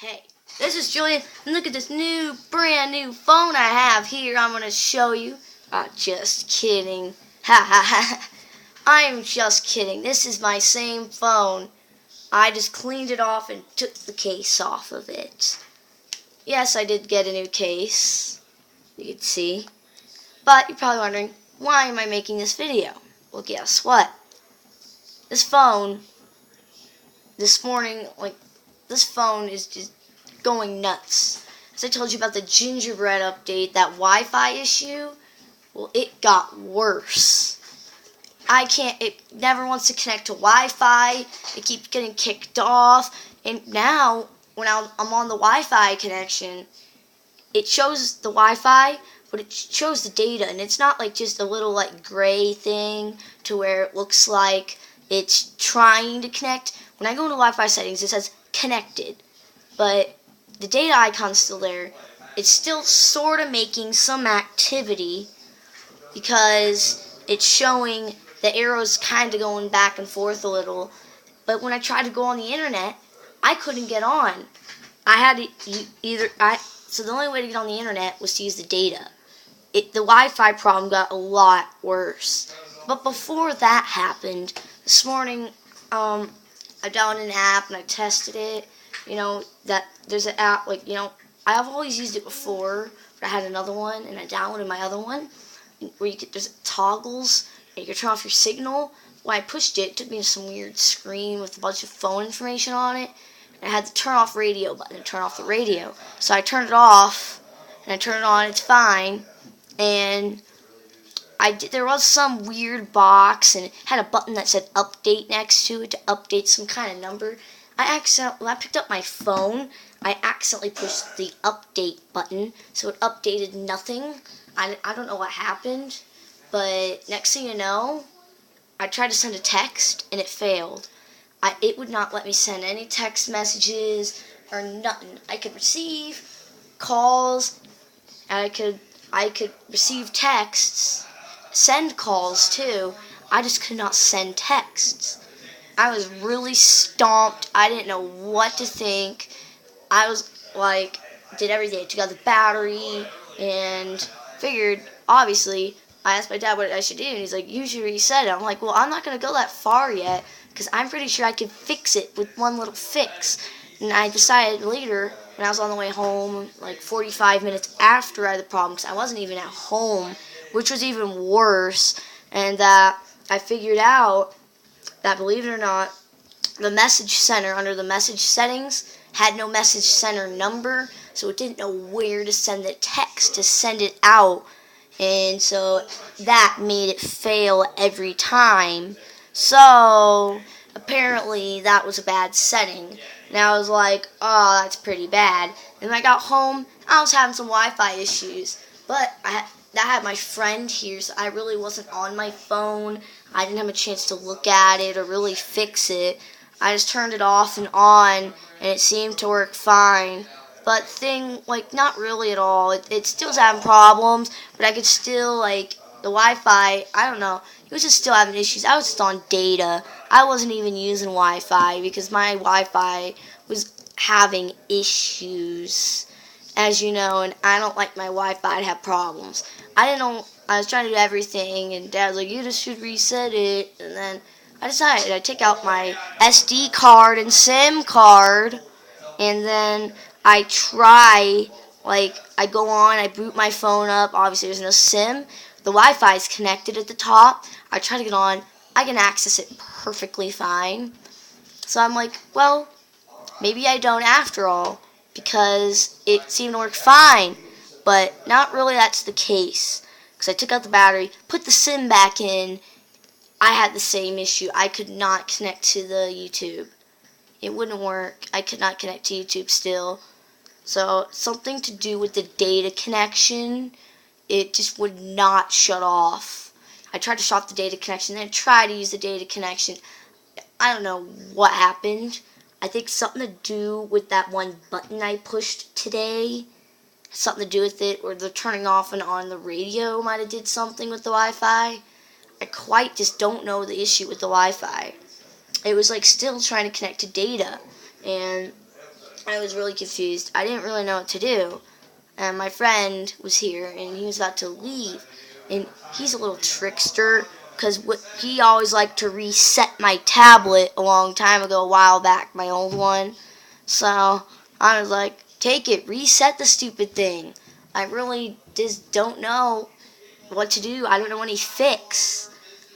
Hey, this is Julian, and look at this brand new phone I have here. I'm going to show you. Just kidding. Ha ha ha. I'm just kidding. This is my same phone. I just cleaned it off and took the case off of it. Yes, I did get a new case. You can see. But you're probably wondering, why am I making this video? Well, guess what? This phone, this morning, this phone is just going nuts. As I told you about the gingerbread update, that Wi-Fi issue, well, it got worse. It never wants to connect to Wi-Fi. It keeps getting kicked off. And now, when I'm on the Wi-Fi connection, it shows the Wi-Fi, but it shows the data. And it's not like just a little gray thing to where it looks like it's trying to connect. When I go into Wi-Fi settings, it says connected. But the data icon's still there. It's still sort of making some activity because it's showing the arrows kind of going back and forth a little. But when I tried to go on the internet, I couldn't get on. I had to so the only way to get on the internet was to use the data. The Wi-Fi problem got a lot worse. But before that happened, this morning, I downloaded an app and I tested it. That there's an app, I've always used it before, but I had another one, and I downloaded my other one, where there's toggles, and you can turn off your signal. When I pushed it took me to some weird screen with a bunch of phone information on it, and I had the turn off radio button to turn off the radio. So I turned it off, and I turned it on, it's fine, and there was some weird box, and it had a button that said update next to it to update some kind of number. When I picked up my phone, I accidentally pushed the update button, so it updated nothing. I don't know what happened, but next thing you know, I tried to send a text, and it failed. It would not let me send any text messages or nothing. I could receive calls, and I could receive texts, send calls too. I just could not send texts. I was really stomped. I didn't know what to think. I was did everything. I took out the battery and figured, obviously, I asked my dad what I should do, and he's like, you should reset it. I'm like, well, I'm not going to go that far yet, because I'm pretty sure I can fix it with one little fix. And I decided later, when I was on the way home, 45 minutes after I had the problem, because I wasn't even at home, which was even worse, and I figured out that, believe it or not, the message center under the message settings had no message center number, so it didn't know where to send the text to send it out, and so that made it fail every time. So apparently that was a bad setting. And I was like, oh, that's pretty bad. And when I got home, I was having some Wi-Fi issues, but I had my friend here, so I really wasn't on my phone. I didn't have a chance to look at it or really fix it. I just turned it off and on, and it seemed to work fine. But not really at all. It still was having problems, but I could still, the Wi-Fi, I don't know. It was just still having issues. I was just on data. I wasn't even using Wi-Fi because my Wi-Fi was having issues, as you know, and I don't like my Wi-Fi to have problems. I didn't know. I was trying to do everything, and Dad was like, you just should reset it, and then I decided I'd take out my SD card and SIM card, and then I go on, I boot my phone up, obviously there's no SIM, the Wi-Fi is connected at the top, I try to get on, I can access it perfectly fine, so I'm like, well, maybe I don't after all, because it seemed to work fine, but not really that's the case, because I took out the battery, put the SIM back in, I had the same issue. I could not connect to the YouTube. It wouldn't work. I could not connect to YouTube still. So something to do with the data connection, it just would not shut off. I tried to shut off the data connection, then I tried to use the data connection. I don't know what happened. I think something to do with that one button I pushed today. Something to do with it, or the turning off and on the radio might have did something with the Wi-Fi. I quite just don't know the issue with the Wi-Fi. It was still trying to connect to data, and I was really confused. I didn't really know what to do. And my friend was here, and he was about to leave. And he's a little trickster, because he always liked to reset my tablet a long time ago, a while back, my old one. So I was like, take it, reset the stupid thing. I really just don't know what to do. I don't know any fix.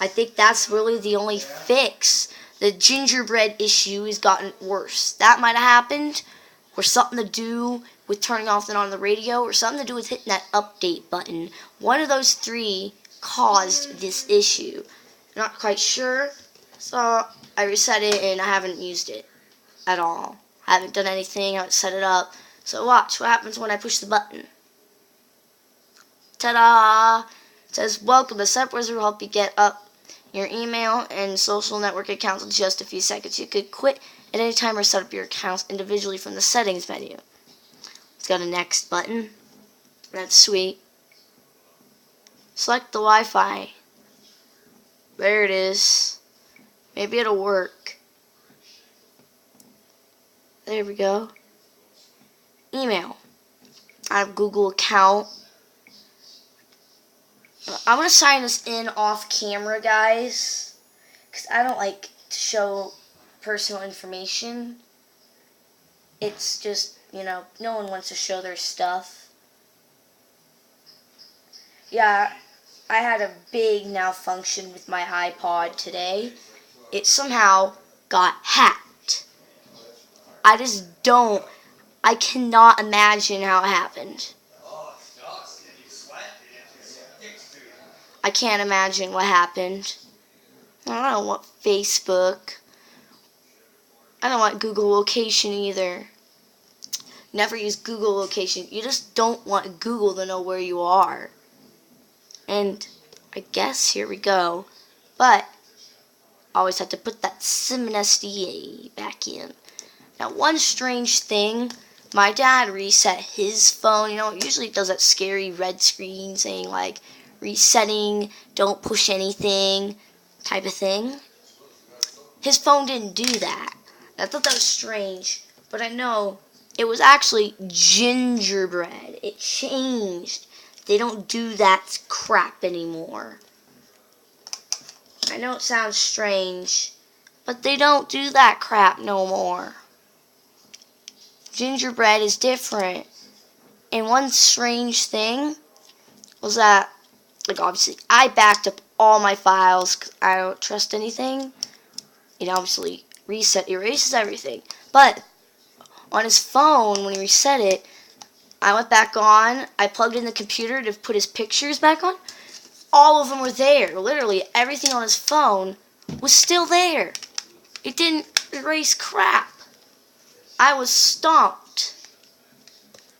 I think that's really the only fix. The gingerbread issue has gotten worse. That might have happened, or something to do with turning off and on the radio, or something to do with hitting that update button. One of those three caused this issue. Not quite sure, so I reset it and I haven't used it at all. I haven't done anything, I haven't set it up. So watch what happens when I push the button. Ta-da! It says, welcome, the Setup Wizard will help you get up your email and social network accounts in just a few seconds. You could quit at any time or set up your accounts individually from the settings menu. It's got a next button. That's sweet. Select the Wi-Fi. There it is. Maybe it'll work. There we go. Email. I have a Google account. I'm going to sign this in off camera, guys, because I don't like to show personal information. It's just, no one wants to show their stuff. Yeah, I had a big malfunction with my iPod today. It somehow got hacked. I cannot imagine how it happened. I can't imagine what happened. I don't want Facebook. I don't want Google Location either. Never use Google Location. You just don't want Google to know where you are. And I guess here we go. But always have to put that SimNSDA back in. Now, one strange thing, my dad reset his phone. It usually does that scary red screen saying like, resetting, don't push anything, type of thing. His phone didn't do that. I thought that was strange, but I know it was actually gingerbread. It changed. They don't do that crap anymore. I know it sounds strange, but they don't do that crap no more. Gingerbread is different. And one strange thing was that, obviously, I backed up all my files because I don't trust anything. It obviously erases everything. But on his phone, when he reset it, I went back on. I plugged in the computer to put his pictures back on. All of them were there. Literally, everything on his phone was still there. It didn't erase crap. I was stomped.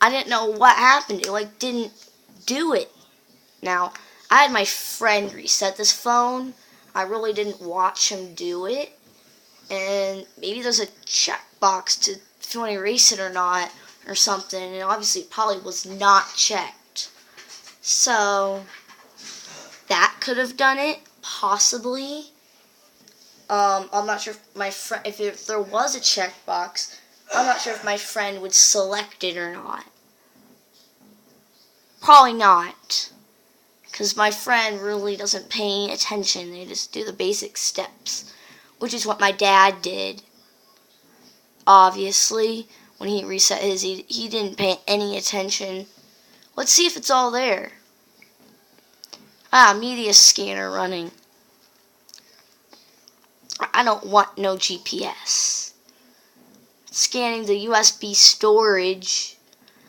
I didn't know what happened. It, didn't do it. Now, I had my friend reset this phone. I really didn't watch him do it. And maybe there's a checkbox to if you want to erase it or not, or something. And obviously, it probably was not checked. So, that could have done it, possibly. I'm not sure if my friend, if there was a checkbox, I'm not sure if my friend would select it or not. Probably not. Because my friend really doesn't pay attention. They just do the basic steps. Which is what my dad did. Obviously, when he reset his, he didn't pay any attention. Let's see if it's all there. Media scanner running. I don't want no GPS. Scanning the USB storage.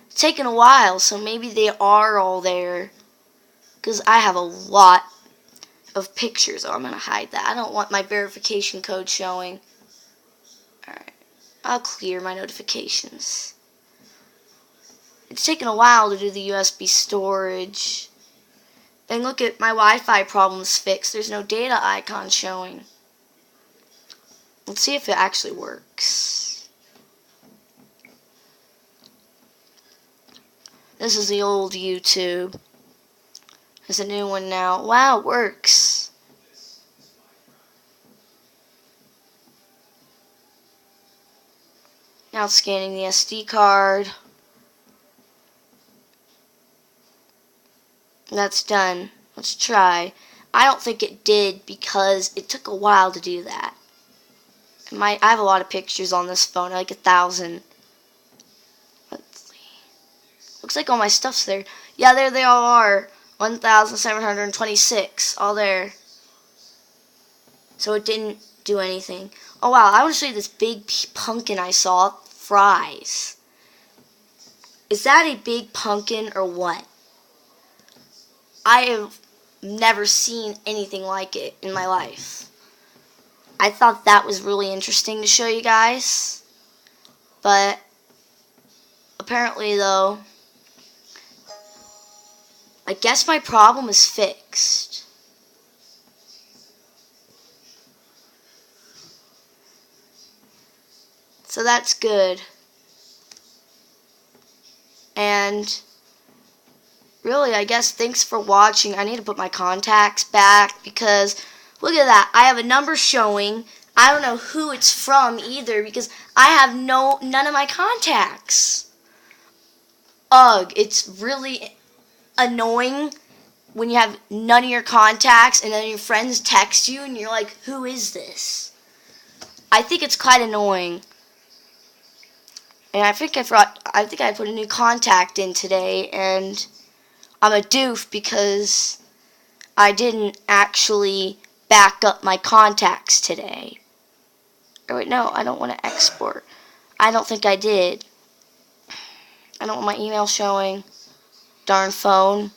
It's taken a while, so maybe they are all there. Because I have a lot of pictures. Oh, I'm going to hide that. I don't want my verification code showing. Alright. I'll clear my notifications. It's taken a while to do the USB storage. And look at my Wi-Fi problems fixed. There's no data icon showing. Let's see if it actually works. This is the old YouTube. There's a new one now. Wow, it works. Now Now it's scanning the SD card. That's done. Let's try. I don't think it did because it took a while to do that. I have a lot of pictures on this phone, like 1,000. Let's see. Looks like all my stuff's there. Yeah, there they all are. 1,726. All there. So it didn't do anything. Oh wow, I want to show you this big pumpkin I saw. Fries. Is that a big pumpkin or what? I have never seen anything like it in my life. I thought that was really interesting to show you guys. But apparently though, I guess my problem is fixed. So that's good. And really, I guess thanks for watching. I need to put my contacts back because look at that. I have a number showing. I don't know who it's from either because I have none of my contacts. Ugh, it's really annoying when you have none of your contacts and then your friends text you and you're like, who is this? I think it's quite annoying. And I think I put a new contact in today and I'm a doof because I didn't actually back up my contacts today. Oh wait, no, I don't want to export. I don't think I did. I don't want my email showing. Darn phone.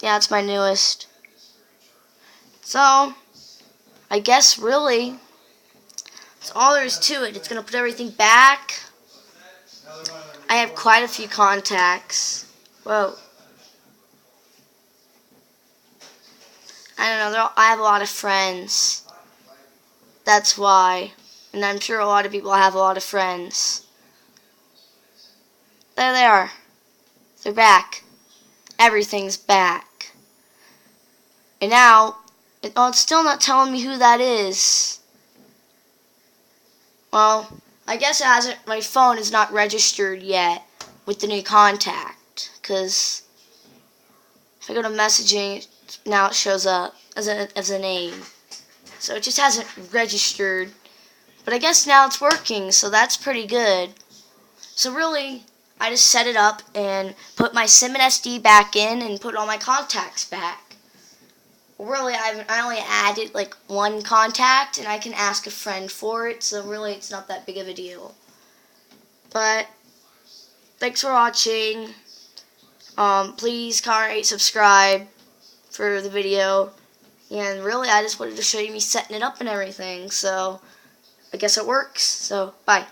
Yeah, it's my newest. So, I guess really, that's all there is to it. It's going to put everything back. I have quite a few contacts. Whoa. I don't know, I have a lot of friends. That's why. And I'm sure a lot of people have a lot of friends. There they are. They're back. Everything's back. And now, it's still not telling me who that is. Well, I guess it hasn't. My phone is not registered yet with the new contact. Because if I go to messaging, now it shows up as a name. So it just hasn't registered. But I guess now it's working, so that's pretty good. So really, I just set it up and put my SIM and SD back in and put all my contacts back. Really, I only added like one contact and I can ask a friend for it, so really it's not that big of a deal. But thanks for watching. Please comment, rate, subscribe for the video. And really, I just wanted to show you me setting it up and everything. So I guess it works. So bye.